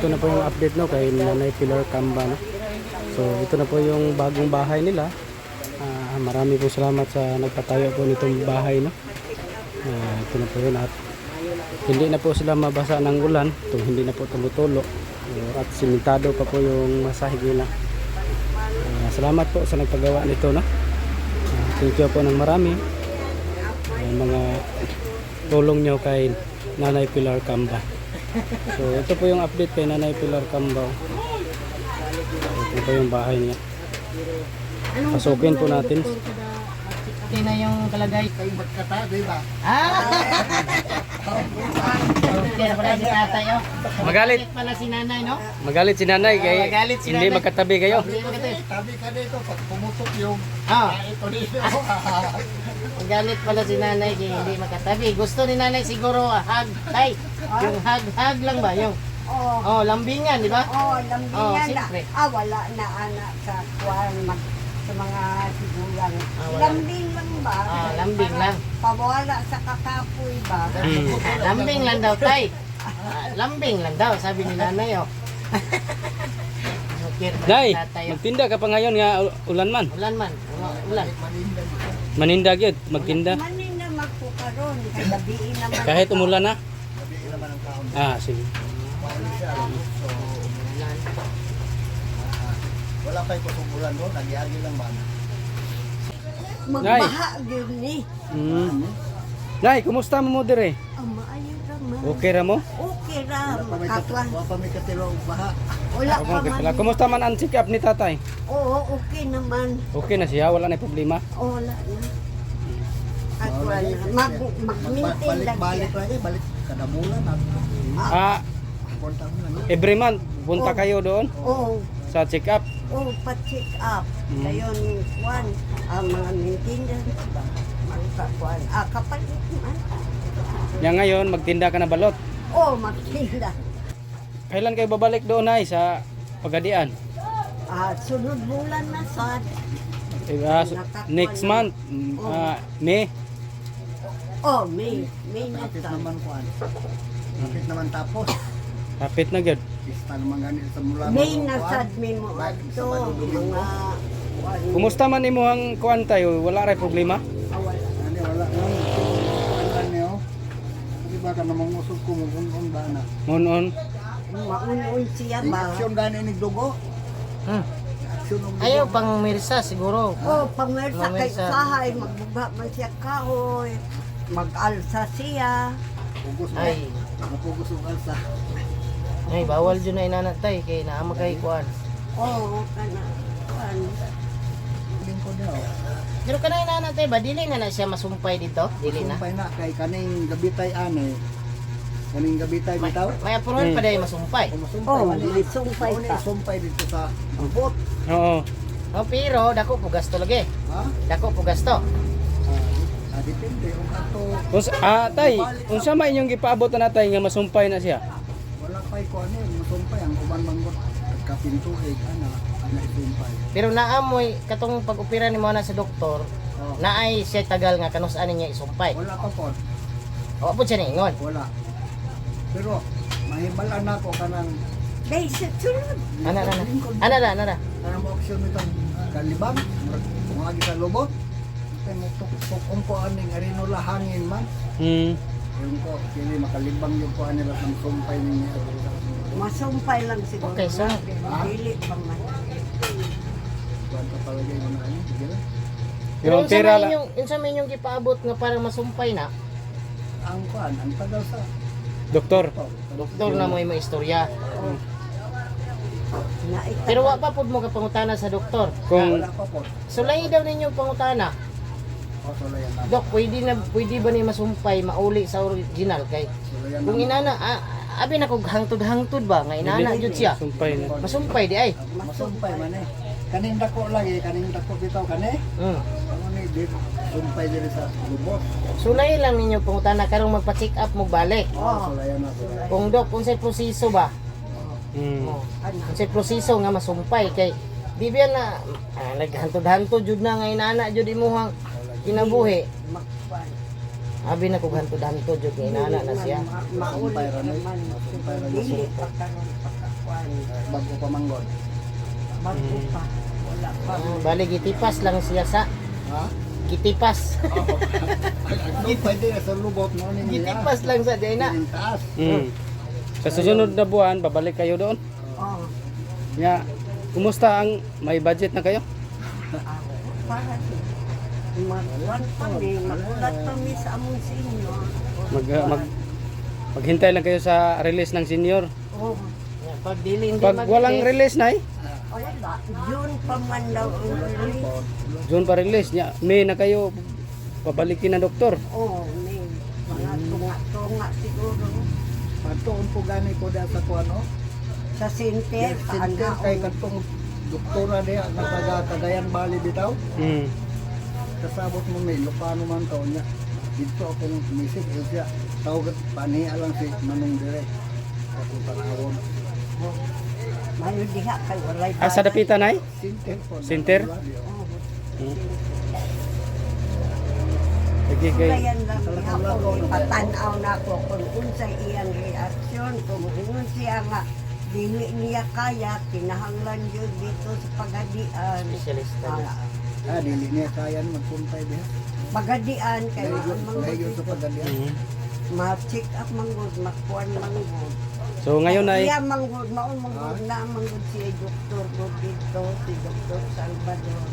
ito na po yung update no kay Nanay Pilar Camba no. So ito na po yung bagong bahay nila. Marami po salamat sa nagpatayo po nitong bahay no. Ito na po yun at hindi na po sila mabasa ng ulan. Ito hindi na po tumutulo at simentado pa po yung masahig nila. Salamat po sa nagpagawa nito no. Thank you po ng marami mga tulong nyo kay Nanay Pilar Camba. So ito po yung update kay Nanay Pilar Camba. Ito po yung bahay niya. Pasukin po natin. Okay na yung kalagay. Kayo magkata, di ba? Okay na pala si tatay, oh. Magalit. Pala si nanay, no? Magalit si Nanay kay Magalit si hindi Nanay. magkatabi kayo. Tabi ka dito, pag pumutok yung ito dito. Magalit pala si nanay kaya hindi makatabi. Gusto ni nanay siguro hug, tay. Yung hug lang ba? Yung lambingan, di ba? Lambingan na. Siyempre. Wala na anak sa kuwan sa mga sigulang. Wala. Lambing lang ba? Lambing lang. Pawala sa kakapoy ba? Lambing lang daw, tay. Lambing lang daw, sabi ni nanay, oh. Okay, Nay, tatay, oh. magtinda ka pa ngayon nga ulan man. Ulan man, ulan. Maninda gyud, magtinda. Manin na magpukaroon. Kagabiin naman. Kahit umulan na. Sige. Wala pa yung kusumulan doon, nag-iagi lang ba? Magbaha yun ni. Nay, kumusta mo dire? Maayo raman. Okay ra mo? Okay ra. Katwan. Wala pa may katilong baha. Wala pa man. Kumusta man ang check up ni tatay? Oo, okay naman. Okay na siya, wala na problema. Wala na. Katwan. Mag-maintain lang Balik siya. lagi, balik kada bulan. Kontak mo lang. Every month punta kayo doon Oo. sa check up. Pa-check up. Ngayon, kuwan, mga maintenance ba? Mga kuwan. Kapalit man. Yang ngayon magtinda ka na balot. Magtinda. Kailan kayo babalik doon ay sa Pagadian? Sunod bulan na sa Next month, May. May. May na Kapit sa. naman kuan. Kapit naman tapos. Kapit na gyud. Pista naman ganit sa mula. May na sa mo. Ito, mga kuwan. Kumusta man imo ang kuan tayo? Wala ray problema? Wala. Ani wala nang kuan niyo. Di ba ka namang usog ko mo kung ba na. On. Maunon siya ba? Aksyon gani ni dugo. Aksyon ng dugo. Ayaw pang mirsa siguro. Pangwersa kay Pangwersa. sahay. Magbuga man siya kahoy. Mag-alsa siya. Pugos mo. Ay, Napugos ang alsa. bawal dyan na inanatay kay naama kay kuan. Kana. Kuwan. Lingkod niya. Pero kana inanatay ba dili na siya masumpay dito? Dili na. Sumpay na kay kaning gabitay ane. Kaning gabitay bitaw. May apron pa dai masumpay. May sumpay pa. Sumpay dito sa bubot. Oo. Pero dako po gasto lagi. Ha? Dako po gasto. Depende kung ato Tay, unsa man inyong gipaabot na natay nga masumpay na siya? wala pa'y ko ano yung sumpay ang uban manggot kapinto ana isumpay. Pero naamoy katong pag-opera ni mo na sa doktor, naay siya tagal nga kanus-an niya isumpay. Wala pa po. O po siya niingon. Wala. Pero mahibalan ako kanang Day sa sunod. Ana. kanang mo option itong kalibang tumagi sa lubot. Kaya mo kung ko aning arinola hangin man. Yung ko kini makalibang yung ko anila ng sumpay niya. Masumpay lang siguro. Okay, sir. Dili pa man. Kuan ka palagay mo na ano, sige lang. Pero Yung pera lang. unsa man yung gipaabot nga parang masumpay na, Ang kuan, ang tagal sa Doktor. doktor na mo imo istorya. Naita. Pero wa pa pud mo ka pangutana sa doktor. Kung wala pa po. Sulay daw ninyo pangutana. Sulayan na. Dok, pwede ba ni masumpay mauli sa original kay Sulayan kung inana abi na kog hangtod-hangtod ba nga inana jud siya. sumpay na. Masumpay di ay. Masumpay man eh. Kaning dako lagi, kaning dako bitaw kani. Ano ni dit sumpay diri sa lubot. Sulay lang ninyo pangutana karong magpa-check up mo balik. Sulayan na sulayan. Kung dok unsay proseso ba? Unsay proseso nga masumpay kay di ba na naghantod-hantod jud na nga inana jud imuhang kinabuhi. Abi na kog hantod-hantod jud nga inana na siya. Sumpay ra ni. Sumpay ra ni. Dili pa karon pa ka. kuan. Bago pa manggod. Bago pa. Wala pa. Bali gitipas lang siya sa Ha? gitipas. Ano pwede na sa lubot mo ni Gitipas lang sa day na. Taas. Sa susunod na buwan, babalik kayo doon. Oh. Ya, kumusta ang may budget na kayo? Para magkuan kami, magulat kami sa among senior. Maghintay lang kayo sa release ng senior. Oh, Pag dili hindi Pag walang release na wala. June pa man daw ang release. June pa release niya. May na kayo pabalikin ng doktor. Oh, may mga tunga-tunga siguro. Patuon po gani ko da sa kuano. Sa center, Sinter kay katong doktora diya nga taga Cagayan Valley bitaw. Kasabot mo may Lupano man taon niya. Dito akong misik siya. Tawag paniya lang si Manong Dire. Ako tanawon. Mayo diha kay walay Sa dapitan ay? Sinter po. Sinter? Sige kay. Kayan lang diha ko ipatanaw na ko kung unsay iyang reaksyon, kung ingon siya nga dili niya kaya, kinahanglan yun dito sa pagadian. Specialista. Dili niya kaya magpuntay diha. Pagadian kay Layo sa pagdalian. ma-check up manggod, makuan manggod. So ngayon ay Iya manggod, maon manggod na manggod si Dr. God dito, si Dr. Salvador.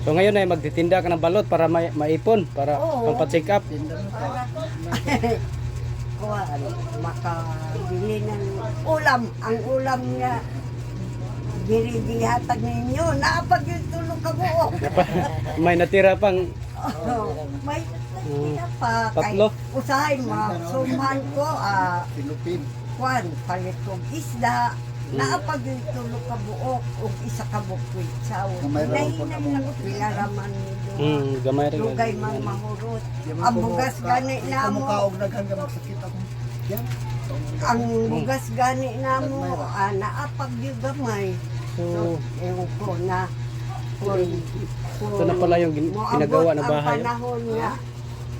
So ngayon ay magtitinda ka ng balot para maipon para Oo. pampa-check up. Para kuan, makabili ng ulam. Ang ulam niya, diri-dihatag ninyo, naapag yung tulong ka buo. May natira pang May tira pa. Kay, Tatlo. usahay mo, suman ko, Pilupin. kuan, palit kong isda, naapag yung tulong ka buo, o isa ka bukwit sa Gamay raw po na Nahinay lang ko, pilaraman nyo. gamay rin. Lugay man mahurot. Ang bugas gani na Kamu mo, kaog naghanggang magsakit ako. Yan. ang bugas gani na mo, naapag yung gamay. So, ewan ko na, Ito na pala yung ginagawa na bahay. Ang panahon nga,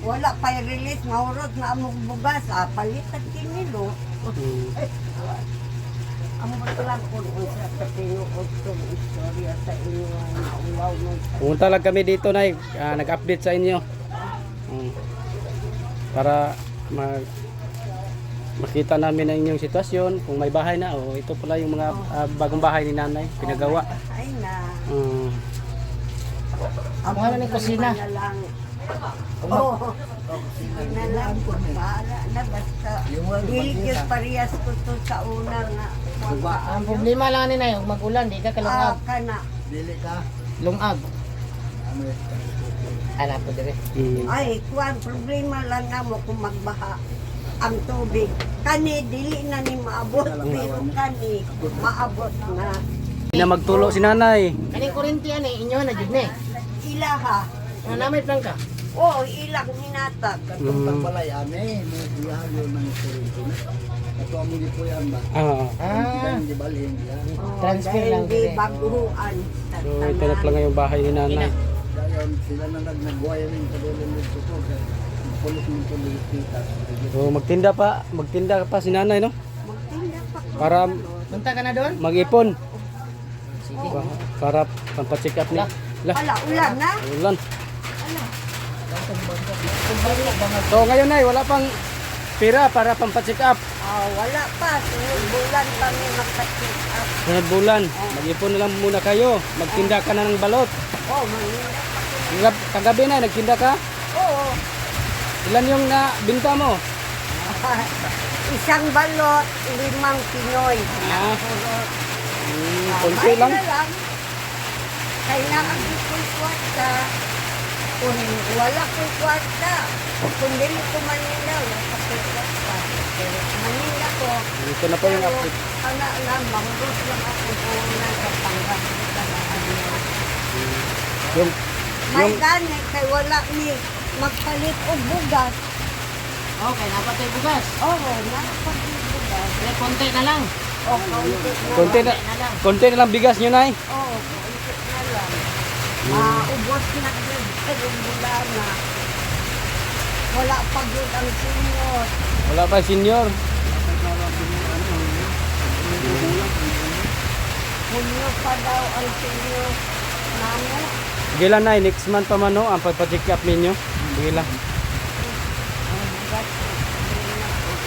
wala pa release, mahurot na among bugas, palitan kinilo. Ang lang kung unsa sa tinuod kong istorya sa inyo, naulaw mo sa Pumunta lang kami dito na nag-update sa inyo. Para makita namin ang inyong sitwasyon, kung may bahay na o ito pala yung mga bagong bahay ni nanay, pinagawa. ay na. Ang ano ni kusina? Oo. Sige na lang. Bahala na basta. Dili yun parehas ko to sa una nga. Ang problema lang ni nay, mag-ulan di ka kalungag. Kana. Dili ka. Lungag. Ano Ala po dire. Ay, kuwan, problema lang nga mo kung magbaha ang tubig. Kani, dili na ni maabot, pero kani, maabot na. Hindi na magtulo si nanay. Kaning kurintiyan inyo na jud ni. Ilaha. Ano namay plan ka? Oo, ilang hinatag. Katong tagbalay ane, may diyayo ng kurito. Ato amo di po yan ba? Ang gibalhin. Transfer lang Hindi dire. baguhan. So ito na pala ngayong bahay ni nanay. Dayon sila na nagwayo ning kadulong dito ko kay pulis mo to kita. So magtinda pa si nanay no? Magtinda pa ko. Para Punta ka na doon? mag-ipon. Sige. Para pampa-check up ni. Ala, ulan na? Ulan. So ngayon ay wala pang pira para pampa-check up. Wala pa. Sunod bulan kami magpa-check up. Sunod bulan, mag-ipon na lang muna kayo. Magtinda ka na ng balot. Manila pa ko. Kagabi na, nagtinda ka? Oo. Ilan yung nabinta mo? Isang balot, 5 Pinoy. Konti lang. Kailangan ko kwarta. Kung wala ko kwarta, kung dili ko Manila, wala ko kwarta. Pero Manila ko, Ito na po yung update. ana lang, manggos lang ako una sa Pangasinan na ano. Yung, May gani, kay wala ni magpalit o bugas. Okay, napatay bugas. Oo, nakapagpalit bugas. Kaya konti na lang. O, kaunti na. konti na lang bigas nyo, Nay. Oo, kaunti na lang. Maubos na din. Pero wala na. Wala pa yun ang senior. Wala pa, senior. Hunyo pa daw ang sinyo namin. Gila na, next month pa man no, ang pagpa-check up ninyo. Gila. Ang bigat.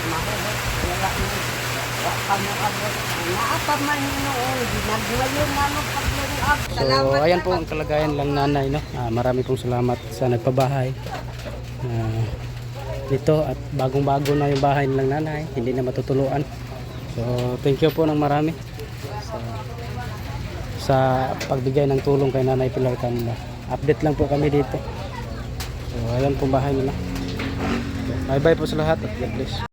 Mahirap. Wala mo. Kamo abot. Naapa man noon. Ginagwayo na mo pag-up. So, ayan po ang kalagayan lang nanay, no? Marami pong salamat sa nagpabahay. Dito at bagong-bago na yung bahay nilang nanay, hindi na matutuluan. So, thank you po ng marami sa pagbigay ng tulong kay Nanay Pilar Camba. Update lang po kami dito. So, ayan pong bahay nila. Bye-bye po sa lahat at God bless.